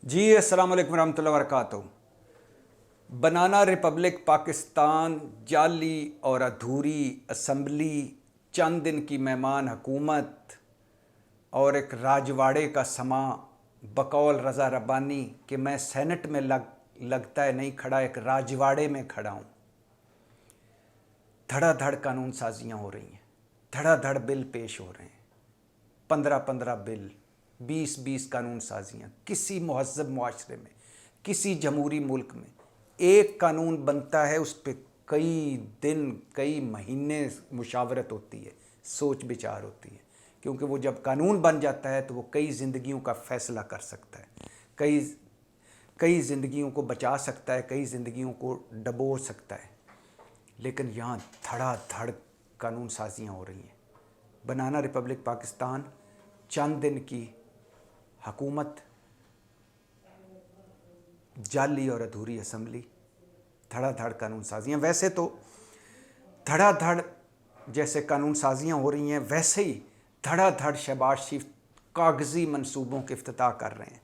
जी अस्सलाम वालेकुम रहमतुल्लाहि व बरकातहू। बनाना रिपब्लिक पाकिस्तान, जाली और अधूरी असम्बली, चंद दिन की मेहमान हुकूमत और एक राजवाड़े का समा, बकौल रज़ा रब्बानी कि मैं सेनेट में लगता है नहीं खड़ा, एक राजवाड़े में खड़ा हूँ। धड़ाधड़ कानून साजियाँ हो रही हैं, धड़ाधड़ बिल पेश हो रहे हैं, 15-15 बिल, 20-20 कानून साजियाँ। किसी महज़्ज़ब मुआशरे में, किसी जमहूरी मुल्क में एक कानून बनता है, उस पर कई दिन कई महीने मुशावरत होती है, सोच विचार होती है, क्योंकि वो जब कानून बन जाता है तो वो कई ज़िंदगियों का फ़ैसला कर सकता है, कई ज़िंदगियों को बचा सकता है, कई ज़िंदगियों को डबो सकता है। लेकिन यहाँ धड़ाधड़ कानून साजियाँ हो रही हैं। बनाना रिपब्लिक पाकिस्तान, चंद दिन की हुकूमत, जाली और अधूरी असम्बली, धड़ाधड़ कानून साजियाँ। वैसे तो धड़ाधड़ जैसे कानून साजियाँ हो रही हैं, वैसे ही धड़ाधड़ शहबाज शरीफ कागज़ी मंसूबों के इफ्तिताह कर रहे हैं।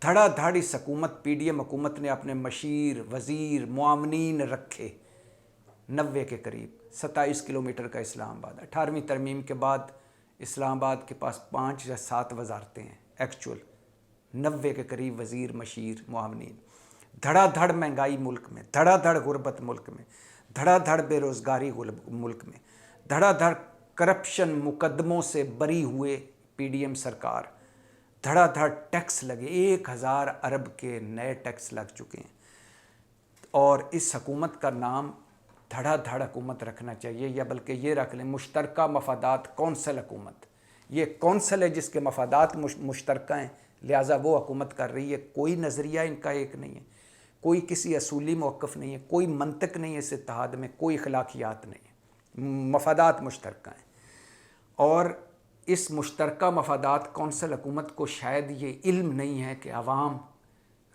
धड़ाधड़ इस हुकूमत पीडीएम हुकूमत ने अपने मशीर, वज़ीर, मुआवनीन रखे 90 के करीब। 27 किलोमीटर का इस्लामाबाद। 18वीं तरमीम के बाद इस्लामाबाद के पास 5 या 7 वजारतें हैं एक्चुअल। 90 के करीब वज़ीर, मशीर, मुआवनीन। धड़ाधड़ महंगाई मुल्क में, धड़ाधड़ गुर्बत मुल्क में, धड़ाधड़ बेरोज़गारी मुल्क में, धड़ाधड़ करप्शन मुकदमों से बरी हुए पीडीएम सरकार, धड़ाधड़ टैक्स लगे, 1000 अरब के नए टैक्स लग चुके हैं। और इस हुकूमत का नाम धड़ाधड़ हुकूमत रखना चाहिए, या बल्कि ये रख लें मुश्तरका मफादात कौंसल हुकूमत। ये कौंसल है जिसके मफादात मुश्तरका हैं, लिहाजा वो हुकूमत कर रही है। कोई नज़रिया इनका एक नहीं है, कोई किसी असूली मौक़िफ़ नहीं है, कोई मंतक नहीं है इस इत्तेहाद में, कोई अखलाकियात नहीं है, मफादात मुश्तरका हैं। और इस मुश्तरका मफादात कौंसल हुकूमत को शायद ये इल्म नहीं है कि आवाम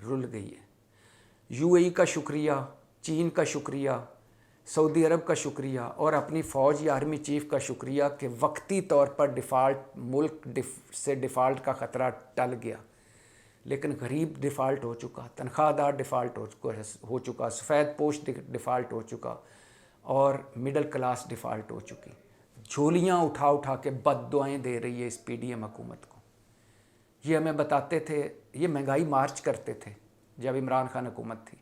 रुल गई है। यूएई का शुक्रिया, चीन का शुक्रिया, सऊदी अरब का शुक्रिया और अपनी फ़ौज या आर्मी चीफ़ का शुक्रिया कि वक्ती तौर पर डिफ़ाल्ट का ख़तरा टल गया। लेकिन गरीब डिफ़ाल्ट हो चुका, तनख्वाहदार डिफ़ाल्ट हो चुका, सफ़ेद पोश डिफ़ाल्ट हो चुका और मिडल क्लास डिफ़ाल्ट हो चुकी। झोलियाँ उठा उठा के बद्दुआएँ दे रही है इस पीडीएम हुकूमत को। ये हमें बताते थे, ये महंगाई मार्च करते थे जब इमरान खान हुकूमत थी।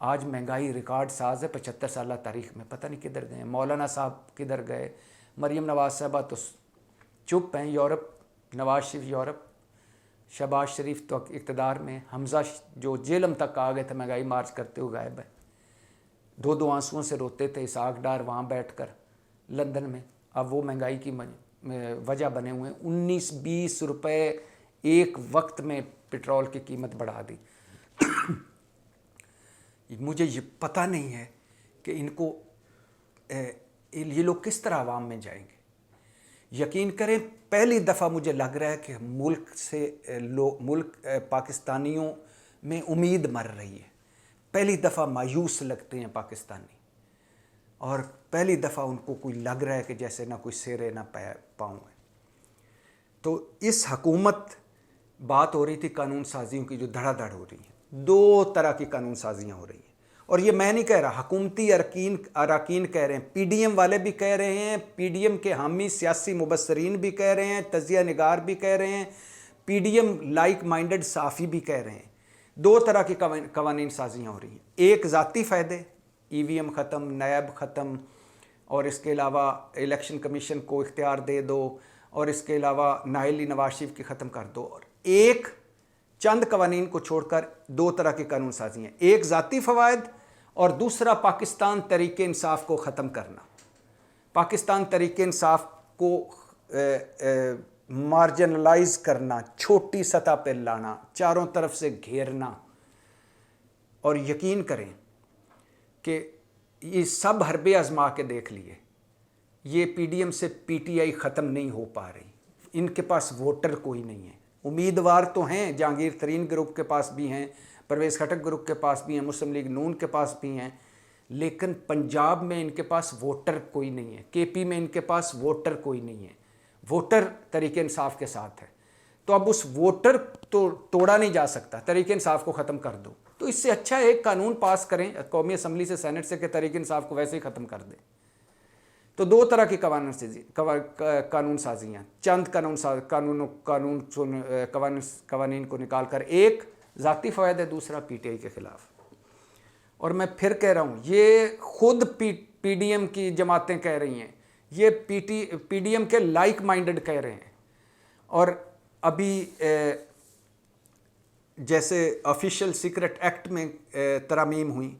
आज महंगाई रिकॉर्ड साज है 75 साल तारीख़ में, पता नहीं किधर गए। मौलाना साहब किधर गए, मरीम नवाज़ साहबा तो चुप हैं, यूरोप, नवाज़ शरीफ यूरोप, शहबाज शरीफ तो इक़्तिदार में, हमज़ा जो जेलम तक आ गए थे महंगाई मार्च करते हुए गायब है। 2-2 आंसुओं से रोते थे इसाक डार वहाँ बैठ कर लंदन में। अब वो महंगाई की वजह बने हुए हैं। 19-20 रुपये एक वक्त में पेट्रोल की कीमत बढ़ा दी। मुझे ये पता नहीं है कि ये लोग किस तरह आवाम में जाएंगे। यकीन करें, पहली दफ़ा मुझे लग रहा है कि मुल्क पाकिस्तानियों में उम्मीद मर रही है। पहली दफ़ा मायूस लगते हैं पाकिस्तानी, और पहली दफ़ा उनको कोई लग रहा है कि जैसे ना कोई सिर है ना पाँव है। तो इस हुकूमत, बात हो रही थी कानून साजियों की जो धड़ाधड़ हो रही है। 2 तरह की कानून साजियाँ हो रही हैं, और ये मैं नहीं कह रहा, हुकूमती अरकान कह रहे हैं, पीडीएम वाले भी कह रहे हैं, पीडीएम के हामी सियासी मुबस्सरीन भी कह रहे हैं, तजिया निगार भी कह रहे हैं, पीडीएम लाइक माइंडेड साफ़ी भी कह रहे हैं। 2 तरह की कवानीन साजियाँ हो रही हैं। एक ज़ाती फ़ायदे, ईवीएम ख़त्म, नैब ख़त्म, और इसके अलावा इलेक्शन कमीशन को इख्तियार दे दो, और इसके अलावा नाहली नवाज शरीफ की ख़त्म कर दो। और एक चंद कवानीन को छोड़कर 2 तरह की कानून साजी हैं। एक ज़ाती फ़वायद और दूसरा पाकिस्तान तरीक़े इंसाफ़ को ख़त्म करना। पाकिस्तान तरीक़े इंसाफ़ को मार्जिनलाइज करना, छोटी सतह पर लाना, चारों तरफ से घेरना। और यकीन करें कि ये सब हरबे आजमा के देख लिए, ये पीडीएम से पीटीआई ख़त्म नहीं हो पा रही। इनके पास वोटर कोई नहीं है। उम्मीदवार तो हैं, जहांगीर तरीन ग्रुप के पास भी हैं, परवेज़ खटक ग्रुप के पास भी हैं, मुस्लिम लीग नून के पास भी हैं, लेकिन पंजाब में इनके पास वोटर कोई नहीं है, केपी में इनके पास वोटर कोई नहीं है। वोटर तरीके इंसाफ के साथ है। تو اب اس ووٹر تو توڑا نہیں جا سکتا، تحریک انصاف کو ختم کر دو، تو اس سے اچھا ایک قانون پاس کریں قومی اسمبلی سے، سینٹ سے، کہ تحریک انصاف کو ویسے ہی ختم کر دیں۔ تو دو طرح کی قانون سازیاں، چند قوانین کو نکال کر، ایک ذاتی فوائد ہے، دوسرا پی ٹی آئی کے خلاف۔ اور میں پھر کہہ رہا ہوں، یہ خود پی ڈی ایم کی جماعتیں کہہ رہی ہیں، یہ پی ڈی ایم کے لائک مائنڈڈ کہہ رہے ہیں۔ اور ابھی جیسے آفیشیل سیکرٹ ایکٹ میں ترامیم ہوئیں،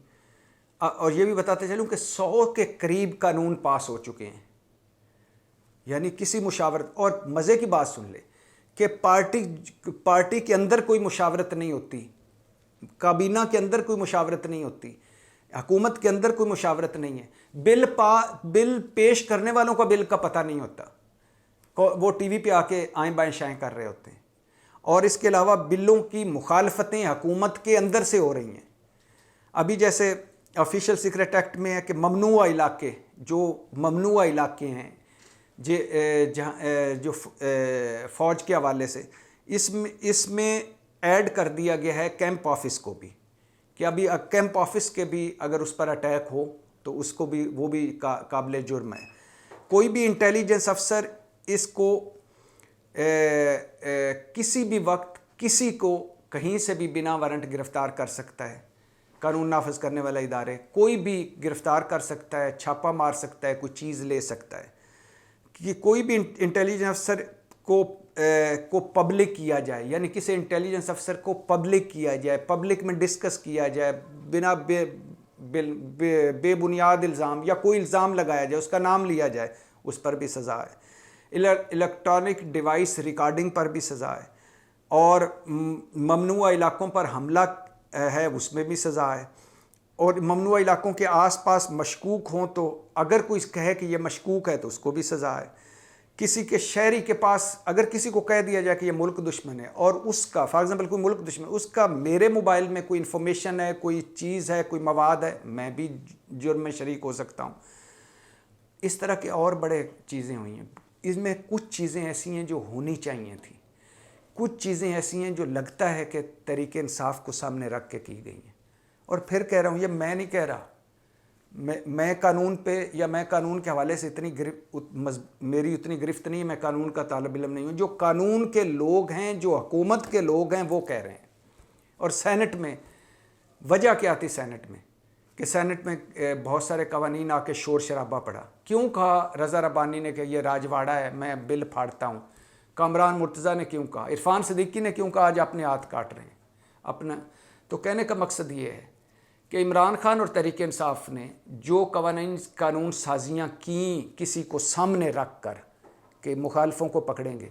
اور یہ بھی بتاتے چلوں کہ 100 کے قریب قانون پاس ہو چکے ہیں، یعنی کسی مشاورت۔ اور مزے کی بات سن لے کہ پارٹی کے اندر کوئی مشاورت نہیں ہوتی، کابینہ کے اندر کوئی مشاورت نہیں ہوتی، حکومت کے اندر کوئی مشاورت نہیں ہے، بل پیش کرنے والوں کا بل کا پتہ نہیں ہوتا، وہ ٹی وی پہ آ کے آئیں بائیں شائیں کر رہے ہوتے ہیں۔ اور اس کے علاوہ بلوں کی مخالفتیں حکومت کے اندر سے ہو رہی ہیں۔ ابھی جیسے آفیشیل سیکرٹ ایکٹ میں ہے کہ ممنوعہ علاقے، جو ممنوعہ علاقے ہیں جو فوج کے حوالے سے، اس میں ایڈ کر دیا گیا ہے کیمپ آفس کو بھی، کہ ابھی کیمپ آفس کے بھی اگر اس پر اٹیک ہو تو اس کو بھی، وہ بھی قابل جرم ہے۔ کوئی بھی انٹیلیجنس افسر اس کو کسی بھی وقت کسی کو کہیں سے بھی بنا وارنٹ گرفتار کر سکتا ہے، قانون نافذ کرنے والا ادارے کوئی بھی گرفتار کر سکتا ہے، چھاپا مار سکتا ہے، کوئی چیز لے سکتا ہے۔ کہ کوئی بھی انٹیلیجنس افسر کو پبلک کیا جائے، یعنی کسی انٹیلیجنس افسر کو پبلک کیا جائے، پبلک میں ڈسکس کیا جائے، بنا بے بنیاد الزام، یا کوئی الزام لگایا جائے، اس کا نام لیا جائے، اس پر بھی سزا ہے۔ الیکٹرانک ڈیوائس ریکارڈنگ پر بھی سزا ہے، اور ممنوعہ علاقوں پر حملہ ہے، اس میں بھی سزا ہے۔ اور ممنوعہ علاقوں کے آس پاس مشکوک ہوں تو اگر کوئی کہے کہ یہ مشکوک ہے تو اس کو بھی سزا ہے۔ کسی کے شہری کے پاس اگر کسی کو کہہ دیا جائے کہ یہ ملک دشمن ہے، اور اس کا فار ایگزامپل کوئی ملک دشمن، اس کا میرے موبائل میں کوئی انفارمیشن ہے، کوئی چیز ہے، کوئی مواد ہے، میں بھی جرم میں شریک ہو سکتا ہوں۔ اس طرح کے اور بڑے چیزیں ہوئی ہیں۔ اس میں کچھ چیزیں ایسی ہیں جو ہونی چاہیے تھیں، کچھ چیزیں ایسی ہیں جو لگتا ہے کہ تحریک انصاف کو سامنے رکھ کے کی گئی ہیں۔ اور پھر کہہ رہا ہوں، یہ میں نہیں کہہ رہا، میں قانون پہ یا میں قانون کے حوالے سے میری اتنی گرفت نہیں ہے، میں قانون کا طالب علم نہیں ہوں۔ جو قانون کے لوگ ہیں، جو حکومت کے لوگ ہیں، وہ کہہ رہے ہیں۔ اور سینٹ میں وجہ کیا تھی؟ سینٹ میں کہ سینٹ میں بہت سارے قوانین آ کے شور شرابہ پڑا۔ کیوں کہا رضا ربانی نے کہ یہ راجواڑہ ہے، میں بل پھاڑتا ہوں؟ کامران مرتضیٰ نے کیوں کہا؟ عرفان صدیقی نے کیوں کہا آج اپنے ہاتھ کاٹ رہے ہیں اپنا؟ تو کہنے کا مقصد یہ ہے کہ عمران خان اور تحریک انصاف نے جو قانون سازیاں کیں کسی کو سامنے رکھ کر کہ مخالفوں کو پکڑیں گے،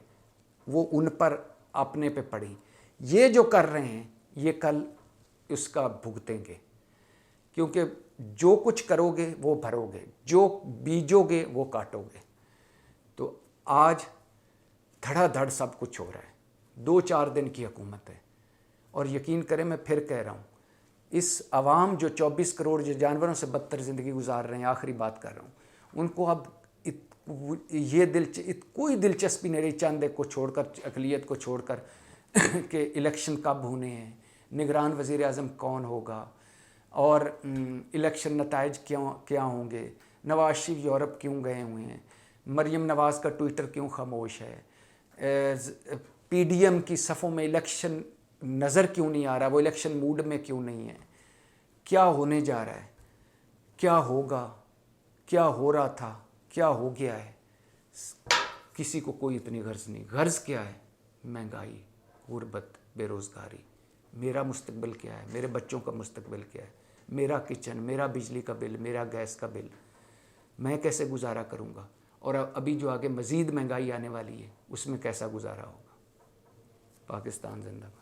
وہ ان پر اپنے پہ پڑیں۔ یہ جو کر رہے ہیں یہ کل اس کا بھگتیں گے، کیونکہ جو کچھ کرو گے وہ بھرو گے، جو بیجو گے وہ کاٹو گے۔ تو آج دھڑا دھڑ سب کچھ ہو رہا ہے، 2-4 دن کی حکومت ہے۔ اور یقین کریں، میں پھر کہہ رہا ہوں، اس عوام جو 24 کروڑ جو جانوروں سے بدتر زندگی گزار رہے ہیں، آخری بات کر رہا ہوں، ان کو اب کوئی دلچسپی نہیں رہی چاندے کو چھوڑ کر، اقلیت کو چھوڑ کر، کہ الیکشن کب ہونے ہیں، نگران وزیر اعظم کون ہوگا، اور الیکشن نتائج کیا ہوں گے، نواز شریف یورپ کیوں گئے ہوئے ہیں، مریم نواز کا ٹویٹر کیوں خاموش ہے، پی ڈی ایم کی صفوں میں الیکشن نظر کیوں نہیں آ رہا، وہ الیکشن موڈ میں کیوں نہیں ہے، کیا ہونے جا رہا ہے، کیا ہوگا، کیا ہو رہا تھا، کیا ہو گیا ہے، کسی کو کوئی اتنی غرض نہیں۔ غرض کیا ہے؟ مہنگائی، غربت، بے روزگاری۔ میرا مستقبل کیا ہے، میرے بچوں کا مستقبل کیا ہے، میرا کچن، میرا بجلی کا بل، میرا گیس کا بل، میں کیسے گزارا کروں گا، اور ابھی جو آگے مزید مہنگائی آنے والی ہے اس میں کیسا گزارا ہوگا۔ پاکستان زندہ باد۔